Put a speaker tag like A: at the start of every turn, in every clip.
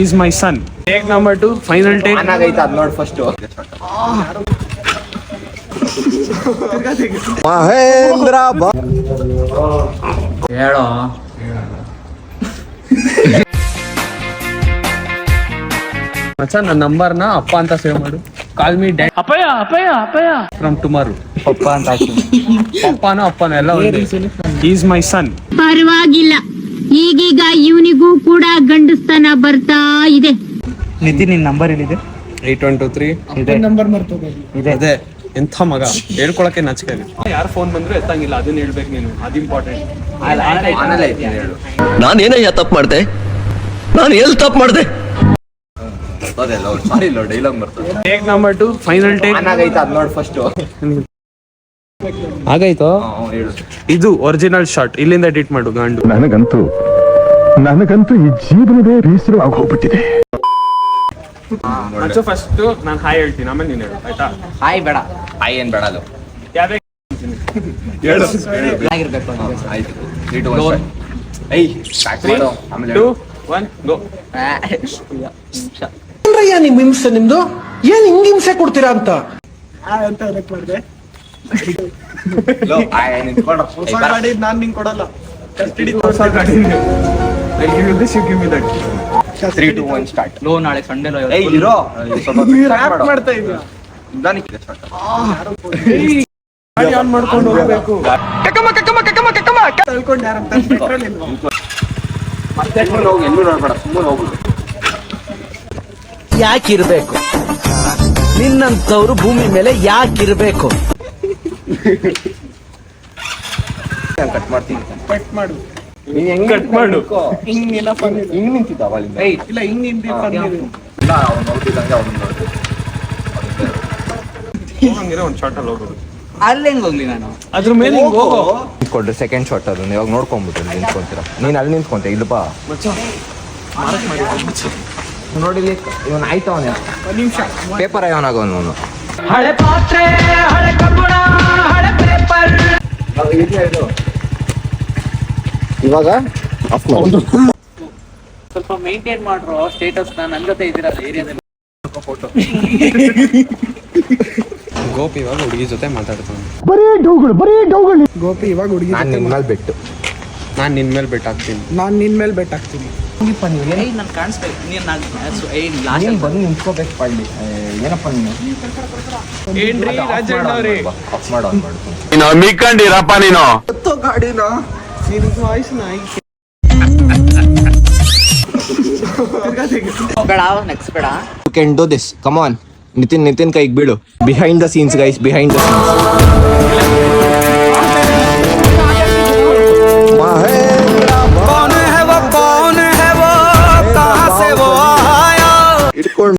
A: Is my son. Take number 2 final take.
B: ಚೆನ್ನಾಗೈತೆ ಅದ್ ನೋಡಿ ಫಸ್ಟ್. ಮಹೇಂದ್ರ
C: ಹೇಳೋ
A: ಮಚ್ಚ ನನ್ನ ನಂಬರ್ನ ಅಪ್ಪ ಅಂತ ಸೇವ್ ಮಾಡು. Call me dad Appayya Appayya Appayya from tomorrow.
B: ಪಪ್ಪ ಅಂತ ಹಾಕ್ತೀನಿ.
A: ಪಪ್ಪಾನೋ ಅಪ್ಪನೋ ಎಲ್ಲ ಒಂದೇ. ಈಸ್ ಮೈ ಸನ್.
D: ಪರವಾಗಿಲ್ಲ, ಈಗೀಗ ಇವನಿಗೂ ಕೂಡ ಗಂಡಸ್ತನ ಬರ್ತಾ ಇದೆ.
B: ನಿತಿನ್ ನಿನ್ ನಂಬರ್ ಏನಿದೆ?
A: 823
B: ಇದೆ ನಂಬರ್
A: ಇದೆ. ಎಂಥ ಮಗ ಹೇಳ್ಕೊಳಕ್ಕೆ ನಾಚಿಕೆ. ಯಾರು ಫೋನ್ ಬಂದ್ರು ಎತ್ತಂಗಿಲ್ಲ, ಅದನ್ನ ಹೇಳ್ಬೇಕು ನೀನು, ಅದು ಇಂಪಾರ್ಟೆಂಟ್.
E: ನಾನೇನಯ್ಯ ತಪ್ಪು ಮಾಡ್ದೆ? ನಾನು ಎಲ್ಲಿ ತಪ್ಪು ಮಾಡ್ದೆ?
B: ಸಾರಿ ಡೈಲಾಗ್ ಬರ್ತದೆ.
A: Take number 2 final take.
B: ಚೆನ್ನಾಗೈತೆ ಅದ್ ನೋಡಿ ಫಸ್ಟ್.
A: ಆಗಾಯ್ತು. ಇದು ಒರಿಜಿನಲ್ ಶಾಟ್. ಇಲ್ಲಿಂದ ಎಡಿಟ್ ಮಾಡು ಗಾಂಡು.
F: ನನಗಂತೂ ಈ ಜೀವನವೇ ಬೇಸರವಾಗಿ ಹೋಗ್ಬಿಟ್ಟಿದೆ.
A: ಫಸ್ಟ್ ನಾನು ಹಾಯ್ ಹೇಳ್ತೀನಿ, ಆಮೇಲೆ ನೀನು ಹೇಳು ಆಯ್ತಾ?
B: ಹಾಯ್ ಬೇಡ, ಹಾಯ್ ಏನ್ ಬೇಡ, ಅದು
A: ಯಾವ್ದೇ
B: ಚೆನ್ನಾಗಿರ್ಬೇಕು. ಆಯ್ತು 3 2 1 ಏಯ್ ಸ್ಟಾರ್ಟ್ ಮಾಡು. ಆಮೇಲೆ
A: 2 1 ಗೋ.
G: ನಿಮ್ ಹಿಂಸೆ ನಿಮ್ದು ಏನ್ ಹಿಂಗ್ ಹಿಂಸೆ ಕೊಡ್ತೀರಾ ಅಂತ
B: ನಾನ್ ನಿಂಗೆ ಕೊಡಲ್ಲ.
A: 3 2 1 ಸ್ಟಾರ್ಟ್.
C: ಲೋ ನಾಳೆ ಸಂಡೇ ಲೋ.
B: ಏಯ್ ಇರೋ ಸ್ವಲ್ಪ ಮಾಡ್ತಾ ಇದ್ದೀಯ. ನಿಧಾನಕ್ಕೆ ಸ್ಟಾರ್ಟ್.
A: ಆನ್ ಮಾಡ್ಕೊಂಡು ಹೋಗ್ಬೇಕು.
B: ತಳ್ಕೊಂಡು ಯಾರಂತ ಪೆಟ್ರೋಲ್ ಇಲ್ಲ. ಮತ್ತೆ ಹೋಗಿ ಎಲ್ಲೂ ನೋಡ್ಬೇಡ, ಸುಮ್ಮನೆ ಹೋಗು.
G: ಯಾಕಿರ್ಬೇಕು ನಿನ್ನಂತವ್ರು ಭೂಮಿ ಮೇಲೆ ಯಾಕಿರ್ಬೇಕು?
B: ಕಟ್ ಮಾಡ್ತೀನಿ.
A: ಕಟ್ ಮಾಡು.
B: ನೀನ್ ಹೆಂಗ್
A: ಕಟ್ ಮಾಡು.
B: ಹಿಂಗ್ ನಿಂತಿದ್ದ ಅವಳಿಂದ.
A: ಇಲ್ಲ ಹಿಂಗ್
B: ಇಲ್ಲ ಅವ್ನು ನೋಡ್ತಿದ್ದಂಗೆ ಅವ್ನು ನೋಡ್ತಿದ್ದ.
A: ಹಂಗಿರೋ ಒಂದು ಶಾರ್ಟ್ ಅಲ್ಲಿ ಹೋಗೋದು.
C: ಅಲ್ಲಿ ಹೆಂಗ್ ಹೋಗ್ಲಿ ನಾನು?
A: ಅದ್ರ ಮೇಲೆ ಹಿಂಗ್ ಹೋಗೋ.
B: ಕೊಡ್ರಿ ಸೆಕೆಂಡ್ ಶಾಟ್. ಅದನ್ನ ಇವಾಗ ನೋಡ್ಕೊಂಡ್ಬಿಟ್ಟು ನಿಂತ್ಕೊಂತೀರಾ. ನೀನ್ ಅಲ್ಲಿ ನಿಂತ್ಕೊಂತ ಇಲ್ಲಪ್ಪ ನೋಡಿಲಿ. ಇವನ್ ಆಯ್ತವನ ಪೇಪರ್ ಅವನಾಗವನು.
G: ಹಳೆ ಪಾತ್ರೆ ಹಳೆ ಕಬ್ಬಣ ಹಳೆ ಪೇಪರ್.
B: ಇವಾಗ
C: ಸ್ವಲ್ಪ ಮೇಂಟೈನ್ ಮಾಡ್ರೋ ಸ್ಟೇಟಸ್. ನನ್ ಜೊತೆ ಇದ್ದೀರಾ ಏರಿಯಾದಲ್ಲಿ ಫೋಟೋ.
A: ಗೋಪಿ ಇವಾಗ ಹುಡುಗಿ ಜೊತೆ ಮಾತಾಡ್ತಾನೆ.
G: ಗೋಪಿ ಇವಾಗ ಹುಡುಗಿ
B: ನಾನು ನಿನ್ ಮೇಲೆ ಬಿಟ್ಟು
A: ನಾನು ನಿನ್ ಮೇಲೆ ಬೆಟ್ ಹಾಕ್ತೀನಿ.
G: ನಾನ್ ನಿನ್ ಮೇಲೆ ಬೆಟ್ ಹಾಕ್ತೀನಿ.
C: ನನ್ ಕಾಣಿಸ್ಬೇಕು ನೀನ್
B: ನೀನ್ ಬಂದು ನಿಂತ್ಕೋಬೇಕು ಪಳ್ಳಿ. ಏನಪ್ಪ ನೀನು
A: ಏನ್ರಿ ರಾಜಣ್ಣ ಅವ್ರಿ?
B: ಆಫ್ ಮಾಡು, ಆನ್ ಮಾಡು.
E: ನೀನು ಮಿಕ್ಕಂಡಿರಪ್ಪ ನೀನು.
G: ಗಾಡಿನ
C: ಬೇಡ ನೆಕ್ಸ್ಟ್ ಬೇಡ.
B: You can do this. Come on. Nitin ಕೈಗೆ ಬೀಳು. Behind the scenes guys, behind the scenes. ಇಟ್ಕೊಂಡು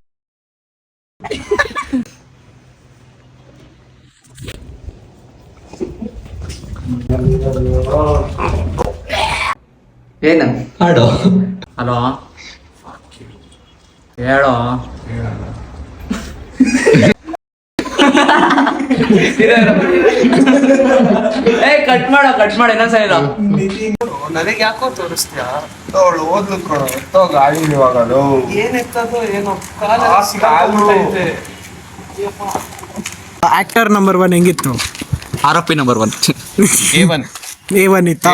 C: ಏನು ಹಾಡು? ಹಲೋ ಹೇಳೋ. ಕಟ್ ಮಾಡ ಇನ್ನೊಂದ್ಸಲ.
A: ನನಗೆ ಯಾಕೋ ತೋರಿಸ್ತೀಯಾ?
B: ಅವಳು ಓದ್ಲು ಕೊಡೋ ಗಾಡಿ ಇವಾಗ ಅದು
A: ಏನೆತ್ತದು ಏನೋ
G: ಆಕ್ಟರ್ ನಂಬರ್ 1 ಹೆಂಗಿತ್ತು?
C: ಆರೋಪಿ ನಂಬರ್ 1
A: A1
G: A1 ಇತ್ತ.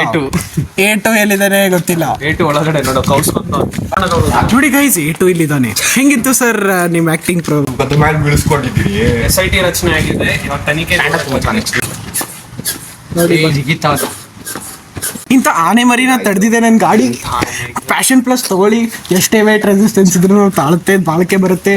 G: A2 ಎಲ್ಲಿದ್ದಾನೆ ಗೊತ್ತಿಲ್ಲ.
A: A2 ಒಳಗಡೆ ನೋಡೋ ಕೌಸ್ಕೊಂತ
G: ನೋಡಿ ಗೈಸ್, A2 ಇಲ್ಲಿದ್ದಾನೆ. ಹೆಂಗಿತ್ತು ಸರ್ ನಿಮ್ ಆಕ್ಟಿಂಗ್ ಪ್ರೋಗ್ರಾಮ್?
A: SIT ರಚನೆ ಆಗಿದೆ. ಇವಾಗ ತನಿಖೆ
G: ಇಂಥ ಆನೆ ಮರಿನ ತಡೆದಿದೆ ನನ್ ಗಾಡಿ. ಪ್ಯಾಷನ್ ಪ್ಲಸ್ ತಗೊಳ್ಳಿ, ಎಷ್ಟೇ ವೇಟ್ ರೆಸಿಸ್ಟೆನ್ಸ್ ಇದ್ರು ತಾಳುತ್ತೆ, ಬಾಳಕೆ ಬರುತ್ತೆ.